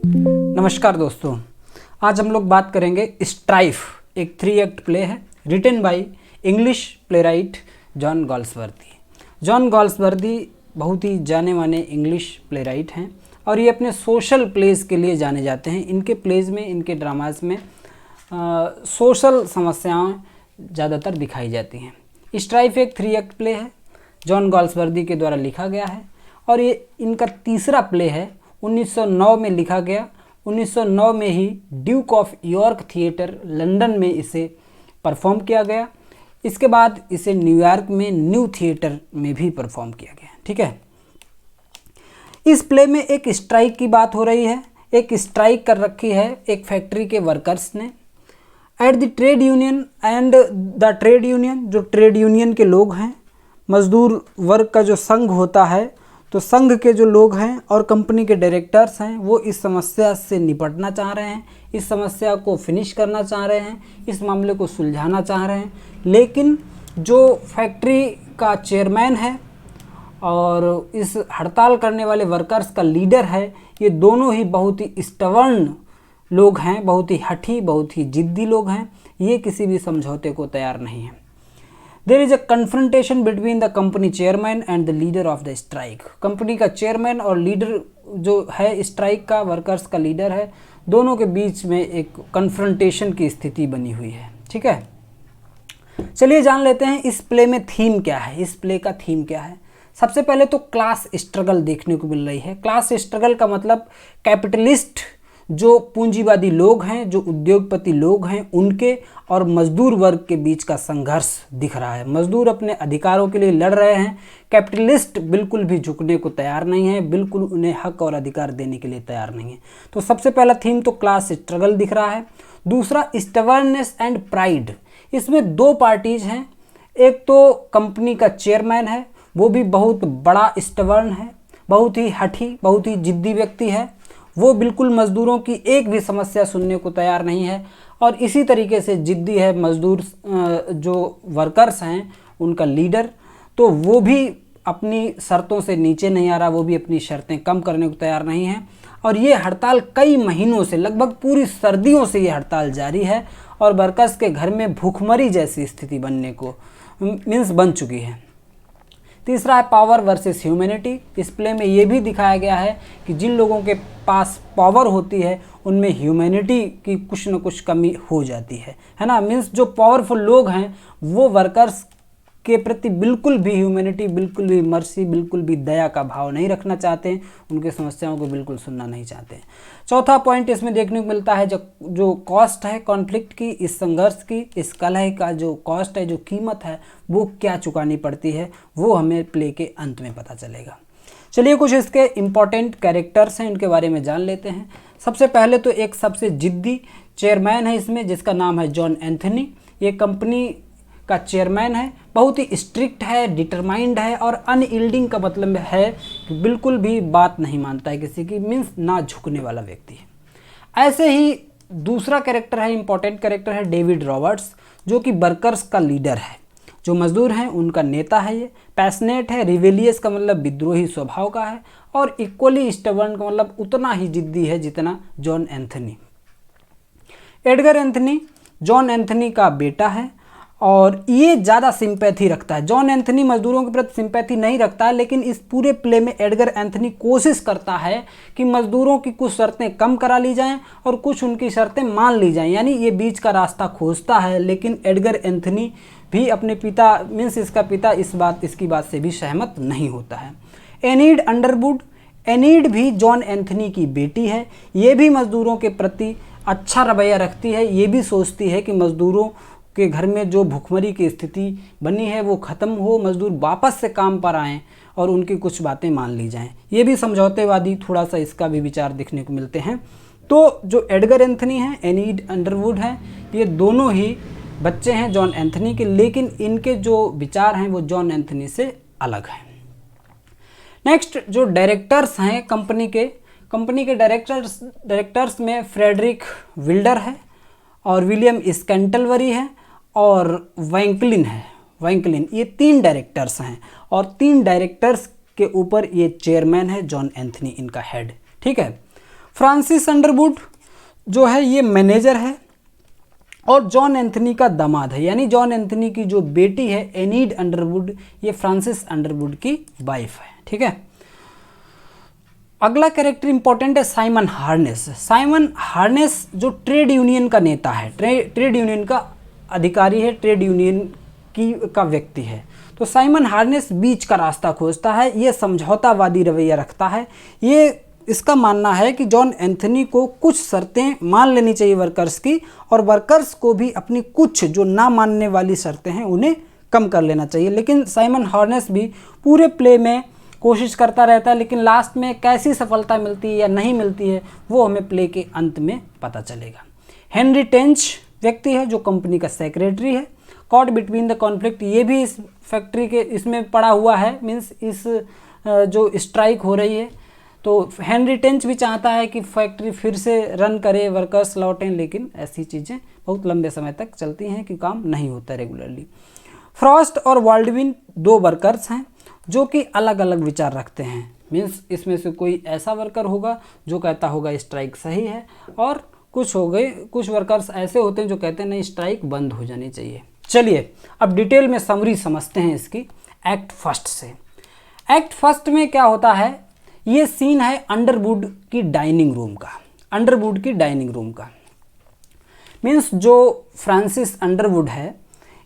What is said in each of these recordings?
नमस्कार दोस्तों, आज हम लोग बात करेंगे स्ट्राइफ। एक 3 एक्ट प्ले है written by English playwright John Galsworthy. John Galsworthy बहुत ही जाने माने इंग्लिश प्लेराइट हैं और ये अपने सोशल प्लेज के लिए जाने जाते हैं। इनके प्लेज में, इनके ड्रामाज में सोशल समस्याएं ज़्यादातर दिखाई जाती हैं। स्ट्राइफ एक 3 एक्ट प्ले है, जॉन गॉल्सवर्दी के द्वारा लिखा गया है और ये इनका तीसरा प्ले है। 1909 में लिखा गया। 1909 में ही Duke of York theatre London में इसे परफॉर्म किया गया। इसके बाद इसे न्यूयॉर्क में न्यू थिएटर में भी परफॉर्म किया गया। ठीक है, इस प्ले में एक स्ट्राइक की बात हो रही है। एक स्ट्राइक कर रखी है एक फैक्ट्री के वर्कर्स ने at the trade union and the trade union. जो ट्रेड यूनियन के लोग हैं, मजदूर वर्ग का जो संघ होता है, तो संघ के जो लोग हैं और कंपनी के डायरेक्टर्स हैं, वो इस समस्या से निपटना चाह रहे हैं, इस समस्या को फिनिश करना चाह रहे हैं, इस मामले को सुलझाना चाह रहे हैं। लेकिन जो फैक्ट्री का चेयरमैन है और इस हड़ताल करने वाले वर्कर्स का लीडर है, ये दोनों ही बहुत ही स्टबर्न लोग हैं, बहुत ही हठी, बहुत ही जिद्दी लोग हैं। ये किसी भी समझौते को तैयार नहीं है। There is a confrontation between the company chairman and the leader of the strike. Company का चेयरमैन और लीडर जो है स्ट्राइक का, वर्कर्स का लीडर है, दोनों के बीच में एक कन्फ्रंटेशन की स्थिति बनी हुई है। ठीक है, चलिए जान लेते हैं इस प्ले में थीम क्या है। इस प्ले का थीम क्या है? सबसे पहले तो क्लास स्ट्रगल देखने को मिल रही है। क्लास स्ट्रगल का मतलब कैपिटलिस्ट जो पूंजीवादी लोग हैं, जो उद्योगपति लोग हैं, उनके और मजदूर वर्ग के बीच का संघर्ष दिख रहा है। मजदूर अपने अधिकारों के लिए लड़ रहे हैं, कैपिटलिस्ट बिल्कुल भी झुकने को तैयार नहीं है, बिल्कुल उन्हें हक और अधिकार देने के लिए तैयार नहीं है। तो सबसे पहला थीम तो क्लास स्ट्रगल दिख रहा है। दूसरा स्टबर्ननेस एंड प्राइड। इसमें 2 पार्टीज हैं। एक तो कंपनी का चेयरमैन है, वो भी बहुत बड़ा स्टबर्न है, बहुत ही हठी, बहुत ही जिद्दी व्यक्ति है। वो बिल्कुल मजदूरों की एक भी समस्या सुनने को तैयार नहीं है और इसी तरीके से जिद्दी है मजदूर जो वर्कर्स हैं, उनका लीडर। तो वो भी अपनी शर्तों से नीचे नहीं आ रहा, वो भी अपनी शर्तें कम करने को तैयार नहीं है। और ये हड़ताल कई महीनों से, लगभग पूरी सर्दियों से ये हड़ताल जारी है और वर्कर्स के घर में भूखमरी जैसी स्थिति बन चुकी है। तीसरा है पावर वर्सेस ह्यूमैनिटी। इस प्ले में ये भी दिखाया गया है कि जिन लोगों के पास पावर होती है उनमें ह्यूमैनिटी की कुछ न कुछ कमी हो जाती है ना। मीन्स जो पावरफुल लोग हैं वो वर्कर्स के प्रति बिल्कुल भी ह्यूमैनिटी, बिल्कुल भी मर्सी, बिल्कुल भी दया का भाव नहीं रखना चाहते हैं, उनके समस्याओं को बिल्कुल सुनना नहीं चाहते हैं। चौथा पॉइंट इसमें देखने को मिलता है जो कॉस्ट है कॉन्फ्लिक्ट की, इस संघर्ष की, इस कलह का जो कॉस्ट है, जो कीमत है, वो क्या चुकानी पड़ती है, वो हमें प्ले के अंत में पता चलेगा। चलिए कुछ इसके इम्पॉर्टेंट कैरेक्टर्स हैं, इनके बारे में जान लेते हैं। सबसे पहले तो एक सबसे जिद्दी चेयरमैन है इसमें, जिसका नाम है जॉन एंथनी। ये कंपनी का चेयरमैन है, बहुत ही स्ट्रिक्ट है, डिटरमाइंड है और अनयील्डिंग का मतलब है कि बिल्कुल भी बात नहीं मानता है किसी की, मीन्स ना झुकने वाला व्यक्ति है। ऐसे ही दूसरा कैरेक्टर है, इंपॉर्टेंट कैरेक्टर है डेविड रॉबर्ट्स, जो कि वर्कर्स का लीडर है, जो मजदूर हैं उनका नेता है। ये पैशनेट है, रिवेलियस का मतलब विद्रोही स्वभाव का है और इक्वली स्टबर्न का मतलब उतना ही जिद्दी है जितना John Anthony. Edgar Anthony John Anthony का बेटा है और ये ज़्यादा सिंपैथी रखता है। जॉन एंथनी मजदूरों के प्रति सिंपैथी नहीं रखता है, लेकिन इस पूरे प्ले में एडगर एंथनी कोशिश करता है कि मजदूरों की कुछ शर्तें कम करा ली जाएं और कुछ उनकी शर्तें मान ली जाएं, यानी ये बीच का रास्ता खोजता है। लेकिन एडगर एंथनी भी अपने पिता, मीन्स इसका पिता, इसकी बात से भी सहमत नहीं होता है। एनीड अंडरवुड, एनीड भी जॉन एंथनी की बेटी है। ये भी मजदूरों के प्रति अच्छा रवैया रखती है, ये भी सोचती है कि मजदूरों के घर में जो भूखमरी की स्थिति बनी है वो ख़त्म हो, मजदूर वापस से काम पर आएँ और उनकी कुछ बातें मान ली जाएं। ये भी समझौतेवादी थोड़ा सा इसका भी विचार देखने को मिलते हैं। तो जो एडगर एंथनी हैं, एनीड अंडरवुड हैं, ये दोनों ही बच्चे हैं जॉन एंथनी के, लेकिन इनके जो विचार हैं वो जॉन एंथनी से अलग हैं। नेक्स्ट जो डायरेक्टर्स हैं कंपनी के डायरेक्टर्स में फ्रेडरिक विल्डर है और विलियम स्कैंटलबरी है और वैंकलिन है। ये 3 डायरेक्टर्स हैं और 3 डायरेक्टर्स के ऊपर ये चेयरमैन है जॉन एंथनी, इनका हेड। ठीक है, फ्रांसिस अंडरवुड जो है ये मैनेजर है और जॉन एंथनी का दामाद है, यानी जॉन एंथनी की जो बेटी है एनीड अंडरवुड, ये फ्रांसिस अंडरवुड की वाइफ है। ठीक है, अगला कैरेक्टर इंपॉर्टेंट है साइमन हार्नेस। साइमन हार्नेस जो ट्रेड यूनियन का नेता है, ट्रेड यूनियन का अधिकारी है, ट्रेड यूनियन का व्यक्ति है। तो साइमन हार्नेस बीच का रास्ता खोजता है, ये समझौतावादी रवैया रखता है। ये इसका मानना है कि जॉन एंथनी को कुछ शर्तें मान लेनी चाहिए वर्कर्स की, और वर्कर्स को भी अपनी कुछ जो ना मानने वाली शर्तें हैं उन्हें कम कर लेना चाहिए। लेकिन साइमन हार्नेस भी पूरे प्ले में कोशिश करता रहता है, लेकिन लास्ट में कैसी सफलता मिलती है या नहीं मिलती है वो हमें प्ले के अंत में पता चलेगा। हेनरी टेंच व्यक्ति है जो कंपनी का सेक्रेटरी है। कॉट बिटवीन द कॉन्फ्लिक्ट, ये भी इस फैक्ट्री के इसमें पड़ा हुआ है, मीन्स इस जो स्ट्राइक हो रही है। तो हेनरी टेंच भी चाहता है कि फैक्ट्री फिर से रन करे, वर्कर्स लौटें, लेकिन ऐसी चीज़ें बहुत लंबे समय तक चलती हैं कि काम नहीं होता रेगुलरली। फ्रॉस्ट और वाल्डविन दो वर्कर्स हैं जो कि अलग अलग विचार रखते हैं, मीन्स इसमें से कोई ऐसा वर्कर होगा जो कहता होगा स्ट्राइक सही है, और कुछ वर्कर्स ऐसे होते हैं जो कहते हैं नहीं स्ट्राइक बंद हो जानी चाहिए। चलिए अब डिटेल में समरी समझते हैं इसकी एक्ट फर्स्ट से। एक्ट फर्स्ट में क्या होता है, ये सीन है अंडरवुड की डाइनिंग रूम का। अंडरवुड की डाइनिंग रूम का मीन्स जो फ्रांसिस अंडरवुड है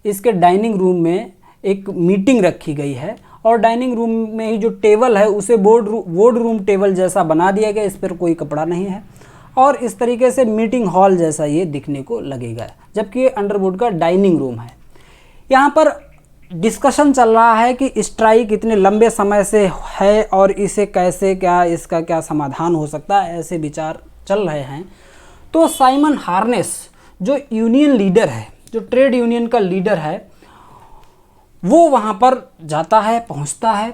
इसके डाइनिंग रूम में एक मीटिंग रखी गई है, और डाइनिंग रूम में ही जो टेबल है उसे बोर्ड रूम टेबल जैसा बना दिया गया, इस पर कोई कपड़ा नहीं है, और इस तरीके से मीटिंग हॉल जैसा ये दिखने को लगेगा, जबकि ये अंडरवुड का डाइनिंग रूम है। यहाँ पर डिस्कशन चल रहा है कि स्ट्राइक इतने लंबे समय से है और इसे कैसे इसका क्या समाधान हो सकता है, ऐसे विचार चल रहे हैं। तो साइमन हार्नेस जो यूनियन लीडर है, जो ट्रेड यूनियन का लीडर है, वो वहाँ पर जाता है, पहुँचता है,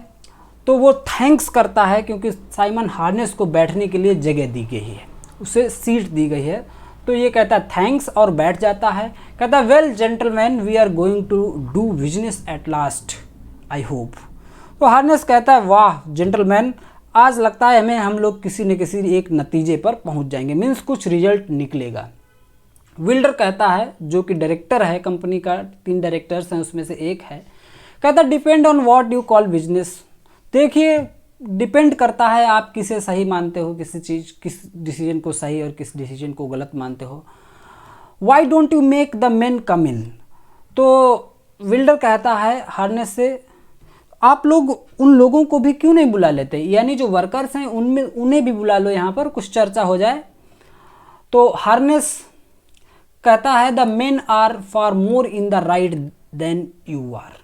तो वो थैंक्स करता है क्योंकि साइमन हार्नेस को बैठने के लिए जगह दी गई है, उसे सीट दी गई है। तो ये कहता है थैंक्स और बैठ जाता है। कहता है well gentlemen we are going to do business at last I hope. तो हार्नेस कहता है वाह जेंटलमैन, आज लगता है हम लोग किसी न किसी एक नतीजे पर पहुंच जाएंगे, मीन्स कुछ रिजल्ट निकलेगा। विल्डर कहता है, जो कि डायरेक्टर है कंपनी का, 3 डायरेक्टर्स हैं उसमें से एक है, कहता depend on what you call business. देखिए डिपेंड करता है आप किसे सही मानते हो, किस डिसीजन को सही और किस डिसीजन को गलत मानते हो। Why don't you make the men come in. तो विल्डर कहता है हार्नेस से, आप लोग उन लोगों को भी क्यों नहीं बुला लेते, यानी जो वर्कर्स हैं उन्हें भी बुला लो, यहाँ पर कुछ चर्चा हो जाए। तो हार्नेस कहता है the men are far more in the right than you are.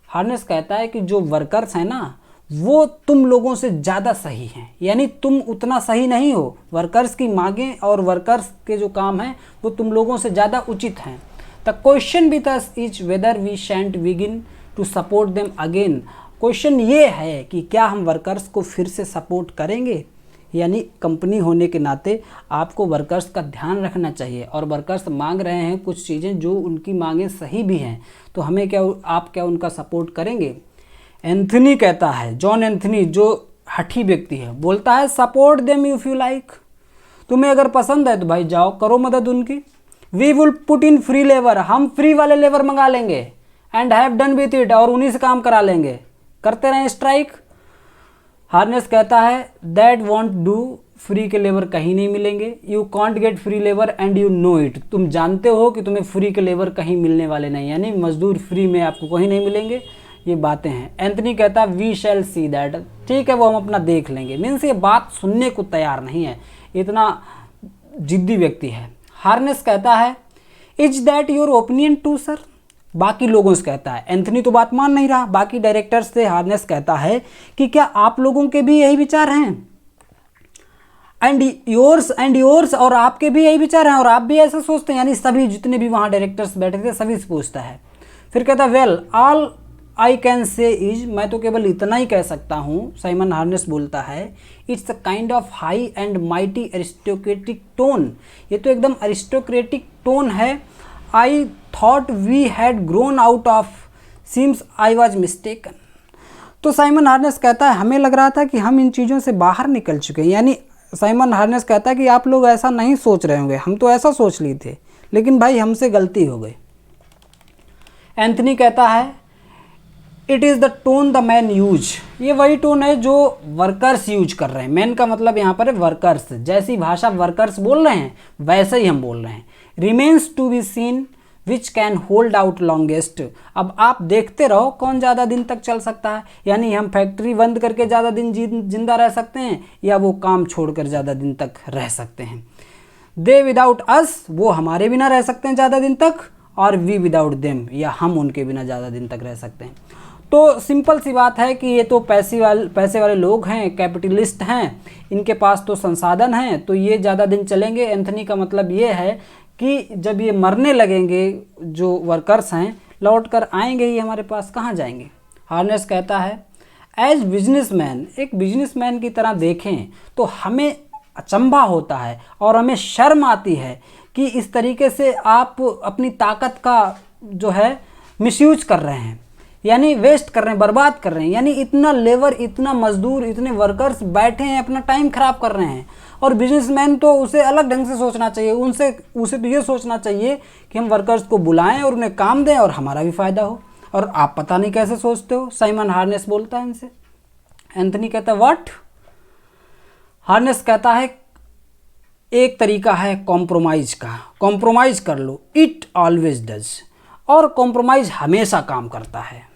Harness कहता है कि जो वर्कर्स हैं ना वो तुम लोगों से ज़्यादा सही हैं, यानी तुम उतना सही नहीं हो। वर्कर्स की मांगें और वर्कर्स के जो काम हैं वो तुम लोगों से ज़्यादा उचित हैं। The question with us is whether we shan't begin to support them again. Question ये है कि क्या हम वर्कर्स को फिर से सपोर्ट करेंगे, यानी कंपनी होने के नाते आपको वर्कर्स का ध्यान रखना चाहिए, और वर्कर्स मांग रहे हैं कुछ चीज़ें जो उनकी मांगें सही भी हैं, तो हमें आप क्या उनका सपोर्ट करेंगे। एंथनी कहता है, जॉन एंथनी जो हठी व्यक्ति है, बोलता है support them if you like. तुम्हें अगर पसंद है तो भाई जाओ करो मदद उनकी। We will put in free labour, हम फ्री वाले लेबर मंगा लेंगे, and have done with it, और उन्हीं से काम करा लेंगे, करते रहें स्ट्राइक। हार्नेस कहता है दैट वॉन्ट डू, फ्री के लेबर कहीं नहीं मिलेंगे। You can't get free labour and you know it, तुम जानते हो कि तुम्हें फ्री के लेबर कहीं मिलने वाले नहीं, यानी मजदूर फ्री में आपको कहीं नहीं मिलेंगे, ये बातें हैं। एंथनी कहता है वी शैल सी दैट, ठीक है वो हम अपना देख लेंगे, मीन्स ये बात सुनने को तैयार नहीं है, इतना जिद्दी व्यक्ति है। हार्नेस कहता है is that your opinion too sir. बाकी लोगों से कहता है, एंथनी तो बात मान नहीं रहा, बाकी डायरेक्टर्स से हार्नेस कहता है कि क्या आप लोगों के भी यही विचार हैं, एंड योर्स, और आपके भी यही विचार हैं और आप भी ऐसा सोचते हैं, यानी सभी जितने भी वहाँ डायरेक्टर्स बैठे थे सभी से पूछता है। फिर कहता है well all I can say is, मैं तो केवल इतना ही कह सकता हूँ, साइमन हार्नेस बोलता है, it's a kind of high and mighty aristocratic tone, ये तो एकदम अरिस्टोक्रेटिक टोन है। I thought we had grown out of, seems I was mistaken. तो साइमन हार्नेस कहता है हमें लग रहा था कि हम इन चीज़ों से बाहर निकल चुके हैं, यानी साइमन हार्नेस कहता है कि आप लोग ऐसा नहीं सोच रहे होंगे, हम तो ऐसा सोच लिए थे, लेकिन भाई हमसे गलती हो गई। एंथनी कहता है it is the tone the man use, ये वही टोन है जो वर्कर्स यूज कर रहे हैं। मैन का मतलब यहाँ पर है वर्कर्स, जैसी भाषा वर्कर्स बोल रहे हैं वैसे ही हम बोल रहे हैं। Remains to be seen which can hold out longest, अब आप देखते रहो कौन ज़्यादा दिन तक चल सकता है, यानी हम फैक्ट्री बंद करके ज़्यादा दिन जिंदा रह सकते हैं या वो काम छोड़कर ज़्यादा दिन तक रह सकते हैं। दे विदाउट अस, वो हमारे बिना रह सकते हैं ज़्यादा दिन तक, और वी विदाउट देम, या हम उनके बिना ज़्यादा दिन तक रह सकते हैं। तो सिंपल सी बात है कि ये तो पैसे वाले लोग हैं, कैपिटलिस्ट हैं, इनके पास तो संसाधन हैं, तो ये ज़्यादा दिन चलेंगे। एंथनी का मतलब ये है कि जब ये मरने लगेंगे जो वर्कर्स हैं, लौट कर आएंगे ही हमारे पास, कहाँ जाएंगे। हार्नेस कहता है एज बिजनेसमैन, एक बिजनेसमैन की तरह देखें तो हमें अचंभा होता है और हमें शर्म आती है कि इस तरीके से आप अपनी ताकत का जो है मिसयूज कर रहे हैं, यानी वेस्ट कर रहे हैं, बर्बाद कर रहे हैं। यानी इतना लेबर, इतना मजदूर, इतने वर्कर्स बैठे हैं, अपना टाइम खराब कर रहे हैं, और बिजनेसमैन तो उसे अलग ढंग से सोचना चाहिए। उसे तो ये सोचना चाहिए कि हम वर्कर्स को बुलाएं और उन्हें काम दें और हमारा भी फ़ायदा हो, और आप पता नहीं कैसे सोचते हो। साइमन हार्नेस बोलता है इनसे। एंथनी कहता है व्हाट। हार्नेस कहता है एक तरीका है कॉम्प्रोमाइज़ का, कॉम्प्रोमाइज़ कर लो, इट ऑलवेज डज, और कॉम्प्रोमाइज़ हमेशा काम करता है।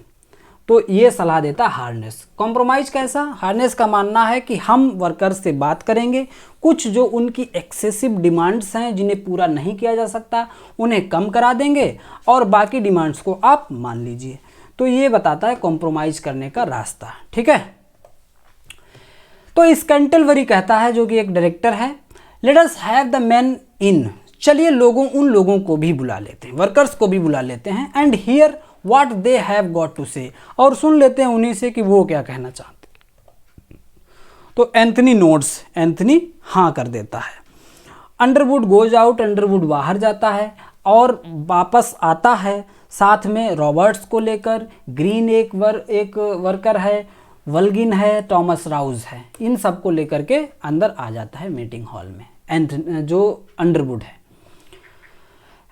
तो ये सलाह देता हार्नेस। कॉम्प्रोमाइज़ कैसा? हार्नेस का मानना है कि हम वर्कर्स से बात करेंगे, कुछ जो उनकी एक्सेसिव डिमांड्स हैं जिन्हें पूरा नहीं किया जा सकता उन्हें कम करा देंगे, और बाकी डिमांड्स को आप मान लीजिए। तो ये बताता है कॉम्प्रोमाइज़ करने का रास्ता, ठीक है। तो स्कैंटलबरी कहता है, जो कि एक डायरेक्टर है, let us have the man in, चलिए उन लोगों को भी बुला लेते हैं, वर्कर्स को भी बुला लेते हैं, and hear what they have got to say, और सुन लेते हैं उन्हीं से कि वो क्या कहना चाहते हैं। तो एंथनी नोट्स, एंथनी हाँ कर देता है। अंडरवुड गोज आउट, अंडरवुड बाहर जाता है और वापस आता है साथ में रॉबर्ट्स को लेकर। ग्रीन एक वर्कर है, वल्गिन है, टॉमस राउज है, इन सब को लेकर के अंदर आ जाता है मीटिंग हॉल में जो अंडरवुड है।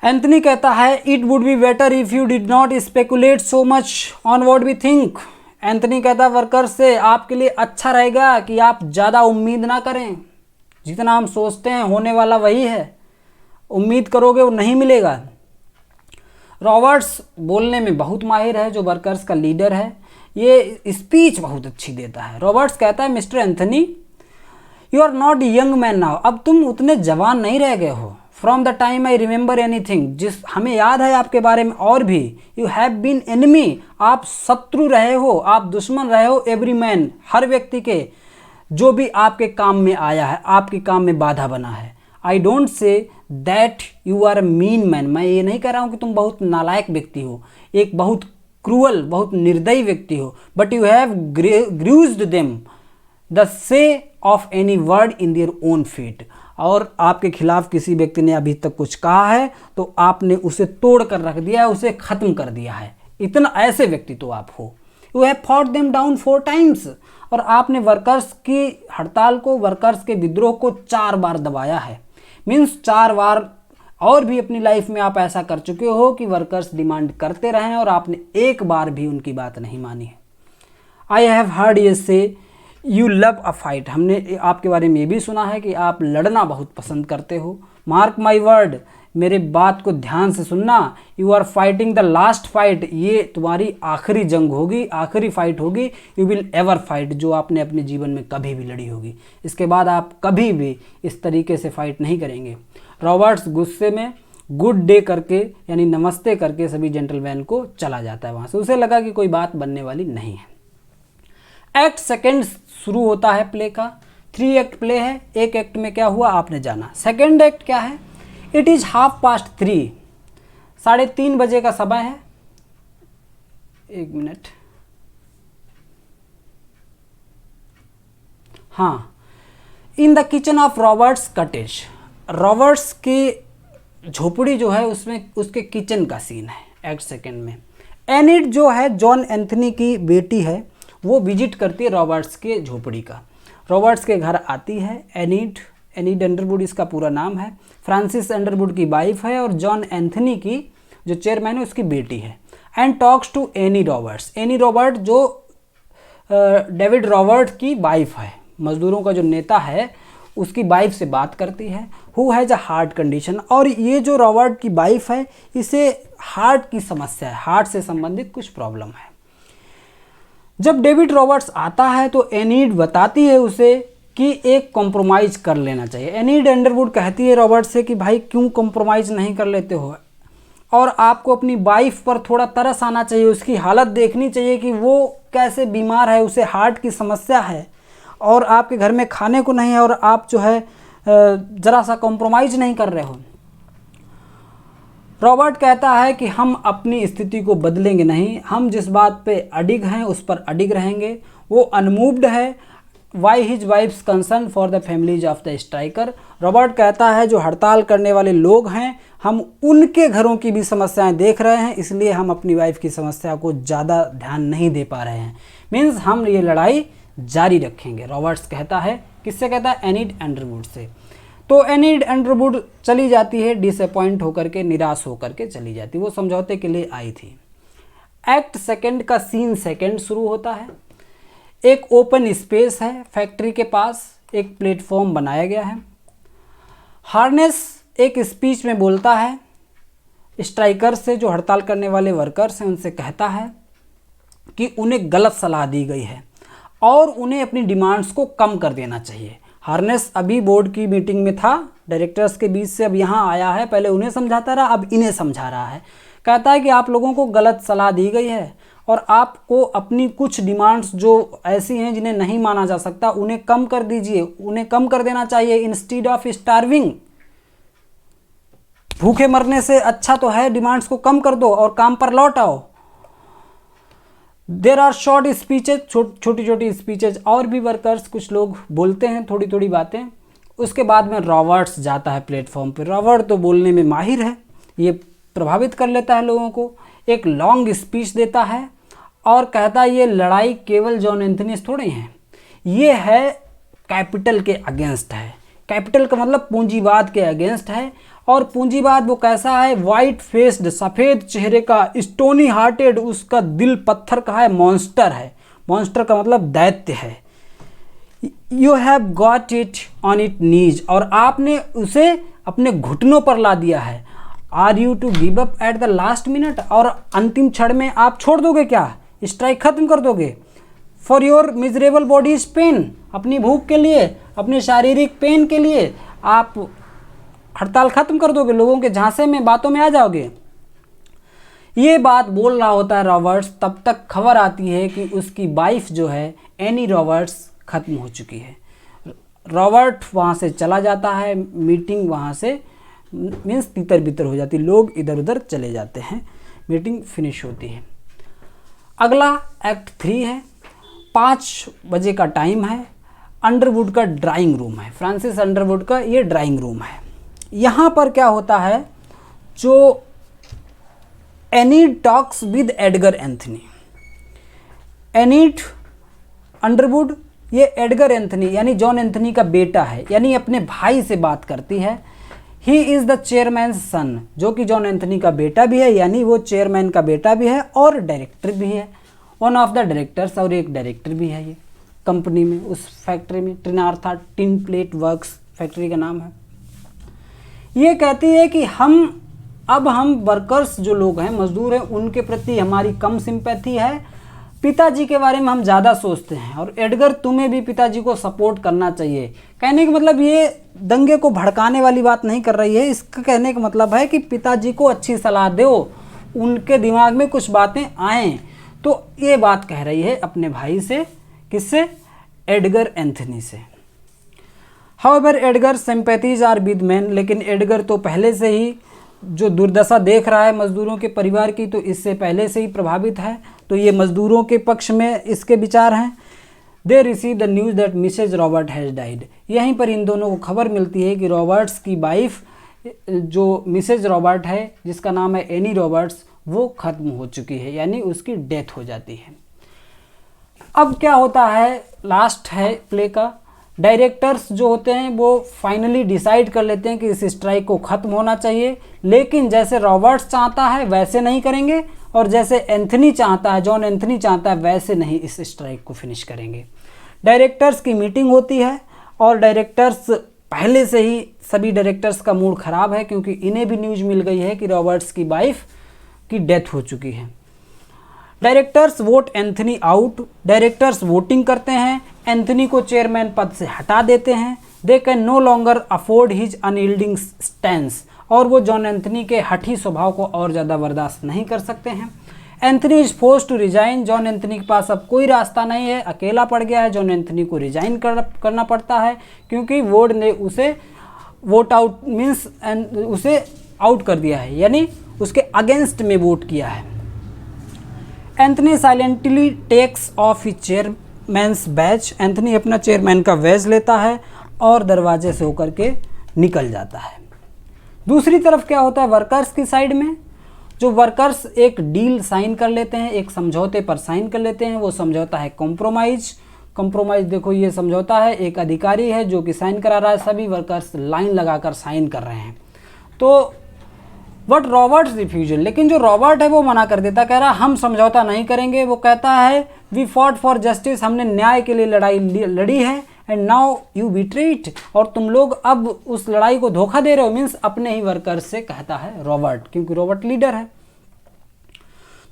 एंथनी कहता है it would be better if you did not speculate so much on what we think. Anthony कहता है वर्कर्स से आपके लिए अच्छा रहेगा कि आप ज़्यादा उम्मीद ना करें, जितना हम सोचते हैं होने वाला वही है, उम्मीद करोगे वो नहीं मिलेगा। रॉबर्ट्स बोलने में बहुत माहिर है, जो वर्कर्स का लीडर है, ये स्पीच बहुत अच्छी देता है। रॉबर्ट्स कहता है Mr Anthony you are not young man now, अब तुम उतने जवान नहीं रह गए हो। From the time I remember anything, जिस हमें याद है आपके बारे में और भी, यू हैव बीन एनिमी, आप शत्रु रहे हो, आप दुश्मन रहे हो, एवरी मैन, हर व्यक्ति के, जो भी आपके काम में आया है, आपके काम में बाधा बना है। I don't say that you are a mean man, मैं ये नहीं कह रहा हूँ कि तुम बहुत नालायक व्यक्ति हो, एक बहुत क्रूअल, बहुत निर्दयी व्यक्ति हो, but you have grudged them the say of any word in their own feet, और आपके खिलाफ किसी व्यक्ति ने अभी तक कुछ कहा है तो आपने उसे तोड़ कर रख दिया है, उसे ख़त्म कर दिया है, इतना ऐसे व्यक्ति तो आप हो। You have fought them down 4 times, और आपने वर्कर्स की हड़ताल को, वर्कर्स के विद्रोह को 4 बार दबाया है, मीन्स 4 बार। और भी अपनी लाइफ में आप ऐसा कर चुके हो कि वर्कर्स डिमांड करते रहे और आपने एक बार भी उनकी बात नहीं मानी है। आई हैव हर्ड ये से यू लव अ फाइट, हमने आपके बारे में ये भी सुना है कि आप लड़ना बहुत पसंद करते हो। मार्क माई वर्ड, मेरे बात को ध्यान से सुनना, you are fighting the last fight, ये तुम्हारी आखिरी जंग होगी, आखिरी फाइट होगी, यू विल एवर फाइट, जो आपने अपने जीवन में कभी भी लड़ी होगी। इसके बाद आप कभी भी इस तरीके से फाइट नहीं करेंगे। रॉबर्ट्स गुस्से में गुड डे करके, यानी नमस्ते करके सभी जेंटलमैन को चला जाता है वहाँ से, उसे लगा कि कोई बात बनने वाली नहीं है। एक्ट सेकेंड शुरू होता है प्ले का। 3 एक्ट प्ले है, एक एक्ट में क्या हुआ आपने जाना। सेकेंड एक्ट क्या है? इट इज़ 3:30, 3:30 बजे का समय है। एक मिनट, हाँ, in the kitchen of Roberts cottage, Roberts की झोपड़ी जो है उसमें उसके किचन का सीन है एक्ट सेकेंड में। एनिट जो है जॉन एंथनी की बेटी है, वो विजिट करती है रॉबर्ट्स के झोपड़ी का। रॉबर्ट्स के घर आती है एनीड अंडरवुड इसका पूरा नाम है, फ्रांसिस अंडरवुड की वाइफ है और जॉन एंथनी की जो चेयरमैन है उसकी बेटी है। And talks to Annie Roberts, Annie Robert जो डेविड रॉबर्ट की वाइफ है, मजदूरों का जो नेता है उसकी वाइफ से बात करती है। Who has a heart condition, और ये जो रॉबर्ट की वाइफ है इसे हार्ट की समस्या है, हार्ट से संबंधित कुछ प्रॉब्लम है। जब डेविड रॉबर्ट्स आता है तो एनीड बताती है उसे कि एक कॉम्प्रोमाइज़ कर लेना चाहिए। एनीड अंडरवुड कहती है रॉबर्ट से कि भाई क्यों कॉम्प्रोमाइज़ नहीं कर लेते हो, और आपको अपनी वाइफ पर थोड़ा तरस आना चाहिए, उसकी हालत देखनी चाहिए कि वो कैसे बीमार है, उसे हार्ट की समस्या है और आपके घर में खाने को नहीं है और आप जो है ज़रा सा कॉम्प्रोमाइज़ नहीं कर रहे हो। रॉबर्ट कहता है कि हम अपनी स्थिति को बदलेंगे नहीं, हम जिस बात पे अडिग हैं उस पर अडिग रहेंगे। वो अनमूव्ड है। Why his wives concern for the families of the striker, Robert कहता है जो हड़ताल करने वाले लोग हैं हम उनके घरों की भी समस्याएं देख रहे हैं, इसलिए हम अपनी वाइफ की समस्या को ज़्यादा ध्यान नहीं दे पा रहे हैं, मीन्स हम ये लड़ाई जारी रखेंगे। रॉबर्ट्स कहता है, किससे कहता है? एनीड अंडरवुड से। तो एनीड अंडरवुड चली जाती है, डिसअपॉइंट होकर के, निराश होकर के चली जाती है। वो समझौते के लिए आई थी। एक्ट सेकंड का सीन सेकंड शुरू होता है। एक ओपन स्पेस है, फैक्ट्री के पास एक प्लेटफॉर्म बनाया गया है। हार्नेस एक स्पीच में बोलता है स्ट्राइकर से, जो हड़ताल करने वाले वर्कर्स हैं उनसे कहता है कि उन्हें गलत सलाह दी गई है और उन्हें अपनी डिमांड्स को कम कर देना चाहिए। हार्नेस अभी बोर्ड की मीटिंग में था, डायरेक्टर्स के बीच से अब यहाँ आया है, पहले उन्हें समझाता रहा, अब इन्हें समझा रहा है। कहता है कि आप लोगों को गलत सलाह दी गई है और आपको अपनी कुछ डिमांड्स जो ऐसी हैं जिन्हें नहीं माना जा सकता उन्हें कम कर दीजिए, उन्हें कम कर देना चाहिए। इंस्टीड ऑफ स्टार्विंग, भूखे मरने से अच्छा तो है डिमांड्स को कम कर दो और काम पर लौट आओ। देर आर शॉर्ट स्पीचेज, छोटी छोटी स्पीचेज, और भी वर्कर्स कुछ लोग बोलते हैं थोड़ी थोड़ी बातें। उसके बाद में रॉबर्ट्स जाता है प्लेटफॉर्म पर। रॉबर्ट तो बोलने में माहिर है, ये प्रभावित कर लेता है लोगों को। एक लॉन्ग स्पीच देता है और कहता है ये लड़ाई केवल जॉन एंथनी से थोड़ी है, ये है कैपिटल के अगेंस्ट है। कैपिटल का मतलब पूंजीवाद के अगेंस्ट है। और पूंजीवाद वो कैसा है? वाइट फेस्ड, सफ़ेद चेहरे का, स्टोनी हार्टेड, उसका दिल पत्थर का है, मॉन्स्टर है। मॉन्स्टर का मतलब दैत्य है। You have got it on it knees, और आपने उसे अपने घुटनों पर ला दिया है। Are you to give up at the last minute, और अंतिम क्षण में आप छोड़ दोगे क्या? स्ट्राइक खत्म कर दोगे? For your miserable bodies pain, अपनी भूख के लिए, अपने शारीरिक पेन के लिए आप हड़ताल खत्म कर दोगे? लोगों के झांसे में, बातों में आ जाओगे? ये बात बोल रहा होता है रॉबर्ट्स, तब तक खबर आती है कि उसकी वाइफ जो है एनी रॉबर्ट्स खत्म हो चुकी है। रॉबर्ट वहाँ से चला जाता है, मीटिंग वहाँ से मीन्स तितर बितर हो जाती, लोग इधर उधर चले जाते हैं, मीटिंग फिनिश होती है। अगला एक्ट 3 है। 5 बजे का टाइम है। अंडरवुड का ड्राइंग रूम है, फ्रांसिस अंडरवुड का ये ड्राइंग रूम है। यहाँ पर क्या होता है, जो Enid talks with Edgar Anthony. Enid Underwood ये एडगर एंथनी यानी जॉन एंथनी का बेटा है, यानी अपने भाई से बात करती है। ही इज़ द चेयरमैन सन, जो कि जॉन एंथनी का बेटा भी है, यानी वो चेयरमैन का बेटा भी है और डायरेक्टर भी है, वन ऑफ द डायरेक्टर्स, और एक डायरेक्टर भी है ये कंपनी में, उस फैक्ट्री में। ट्रिनार्था टिन प्लेट वर्क्स फैक्ट्री का नाम है। ये कहती है कि हम वर्कर्स जो लोग हैं, मजदूर हैं, उनके प्रति हमारी कम सिंपैथी है, पिताजी के बारे में हम ज़्यादा सोचते हैं, और एडगर तुम्हें भी पिताजी को सपोर्ट करना चाहिए। कहने का मतलब ये दंगे को भड़काने वाली बात नहीं कर रही है, इसका कहने का मतलब है कि पिताजी को अच्छी सलाह दो, उनके दिमाग में कुछ बातें आएँ। तो ये बात कह रही है अपने भाई से, किससे? एडगर एंथनी से। However Edgar sympathies are with man, लेकिन एडगर तो पहले से ही जो दुर्दशा देख रहा है मजदूरों के परिवार की, तो इससे पहले से ही प्रभावित है, तो ये मजदूरों के पक्ष में इसके विचार हैं। They receive the news that Mrs Robert has died, यहीं पर इन दोनों को खबर मिलती है कि रॉबर्ट्स की वाइफ जो मिसेज रॉबर्ट है, जिसका नाम है एनी रॉबर्ट्स, वो ख़त्म हो चुकी है, यानी उसकी डेथ हो जाती है। अब क्या होता है, लास्ट है प्ले का, डायरेक्टर्स जो होते हैं वो फाइनली डिसाइड कर लेते हैं कि इस स्ट्राइक को ख़त्म होना चाहिए, लेकिन जैसे रॉबर्ट्स चाहता है वैसे नहीं करेंगे, और जैसे एंथनी चाहता है, जॉन एंथनी चाहता है, वैसे नहीं इस स्ट्राइक को फिनिश करेंगे। डायरेक्टर्स की मीटिंग होती है और डायरेक्टर्स पहले से ही, सभी डायरेक्टर्स का मूड ख़राब है क्योंकि इन्हें भी न्यूज़ मिल गई है कि रॉबर्ट्स की वाइफ की डेथ हो चुकी है। Directors vote Anthony out. Directors voting करते हैं, एंथनी को चेयरमैन पद से हटा देते हैं। They can no longer afford his unyielding stance, और वो जॉन एंथनी के हठी स्वभाव को और ज़्यादा बर्दाश्त नहीं कर सकते हैं। Anthony is force to resign. John Anthony के पास अब कोई रास्ता नहीं है, अकेला पड़ गया है। जॉन एंथनी को रिजाइन करना पड़ता है क्योंकि बोर्ड ने उसे वोट आउट मीन्स उसे आउट कर दिया है, यानी उसके अगेंस्ट में वोट किया है। Anthony silently takes off his chairman's badge. Anthony अपना चेयरमैन का बैज लेता है और दरवाजे से होकर के निकल जाता है। दूसरी तरफ क्या होता है वर्कर्स की साइड में, जो वर्कर्स एक डील साइन कर लेते हैं, एक समझौते पर साइन कर लेते हैं। वो समझौता है कॉम्प्रोमाइज। कॉम्प्रोमाइज देखो ये समझौता है, एक अधिकारी है जो कि साइन करा रहा है, सभी वर्कर्स लाइन लगाकर साइन कर रहे हैं। तो बट रॉबर्ट्स रिफ्यूजल, लेकिन जो रॉबर्ट है वो मना कर देता, कह रहा हम समझौता नहीं करेंगे। वो कहता है वी फॉट फॉर जस्टिस, हमने न्याय के लिए लड़ाई लड़ी है, and now you betray it, और तुम लोग अब उस लड़ाई को धोखा दे रहे हो। मीन्स अपने ही वर्कर्स से कहता है रॉबर्ट, क्योंकि रॉबर्ट लीडर है।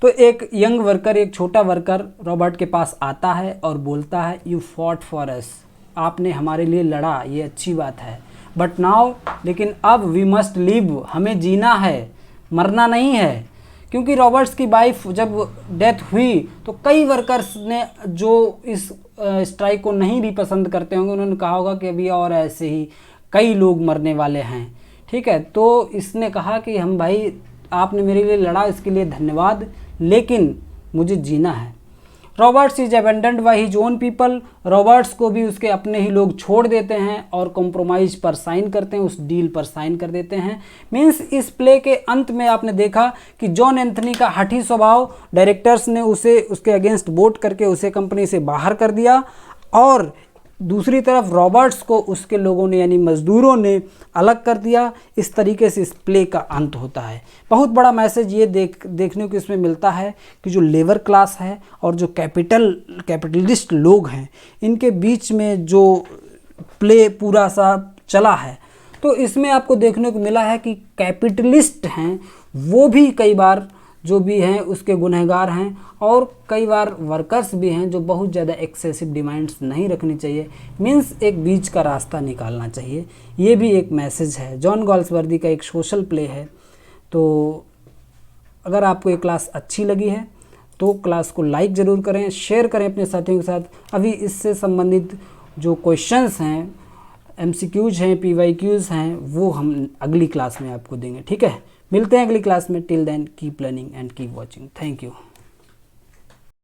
तो एक यंग वर्कर, एक छोटा वर्कर रॉबर्ट के पास आता है और बोलता है यू फॉट फॉर अस, आपने हमारे लिए लड़ा, ये अच्छी बात है, बट नाउ, लेकिन अब वी मस्ट लिव, हमें जीना है, मरना नहीं है। क्योंकि रॉबर्ट्स की वाइफ जब डेथ हुई तो कई वर्कर्स ने, जो इस स्ट्राइक को नहीं भी पसंद करते होंगे, उन्होंने कहा होगा कि अभी और ऐसे ही कई लोग मरने वाले हैं, ठीक है। तो इसने कहा कि हम भाई, आपने मेरे लिए लड़ा, इसके लिए धन्यवाद, लेकिन मुझे जीना है। Roberts is abandoned by his own people. Roberts को भी उसके अपने ही लोग छोड़ देते हैं और कॉम्प्रोमाइज पर साइन करते हैं, उस डील पर साइन कर देते हैं। मीन्स इस प्ले के अंत में आपने देखा कि जॉन एंथनी का हठी स्वभाव, डायरेक्टर्स ने उसे उसके अगेंस्ट वोट करके उसे कंपनी से बाहर कर दिया, और दूसरी तरफ रॉबर्ट्स को उसके लोगों ने यानी मजदूरों ने अलग कर दिया। इस तरीके से इस प्ले का अंत होता है। बहुत बड़ा मैसेज ये देखने को इसमें मिलता है कि जो लेबर क्लास है और जो कैपिटलिस्ट लोग हैं, इनके बीच में जो प्ले पूरा सा चला है, तो इसमें आपको देखने को मिला है कि कैपिटलिस्ट हैं वो भी कई बार जो भी हैं उसके गुनहगार हैं, और कई बार वर्कर्स भी हैं जो बहुत ज़्यादा एक्सेसिव डिमांड्स नहीं रखनी चाहिए। मीन्स एक बीच का रास्ता निकालना चाहिए। ये भी एक मैसेज है, जॉन गॉल्सवर्दी का एक सोशल प्ले है। तो अगर आपको ये क्लास अच्छी लगी है तो क्लास को लाइक ज़रूर करें, शेयर करें अपने साथियों के साथ। अभी इससे संबंधित जो क्वेश्चंस हैं, MCQs हैं, PYQs हैं, वो हम अगली क्लास में आपको देंगे, ठीक है। मिलते हैं अगली क्लास में। Till then keep learning and keep watching. Thank you.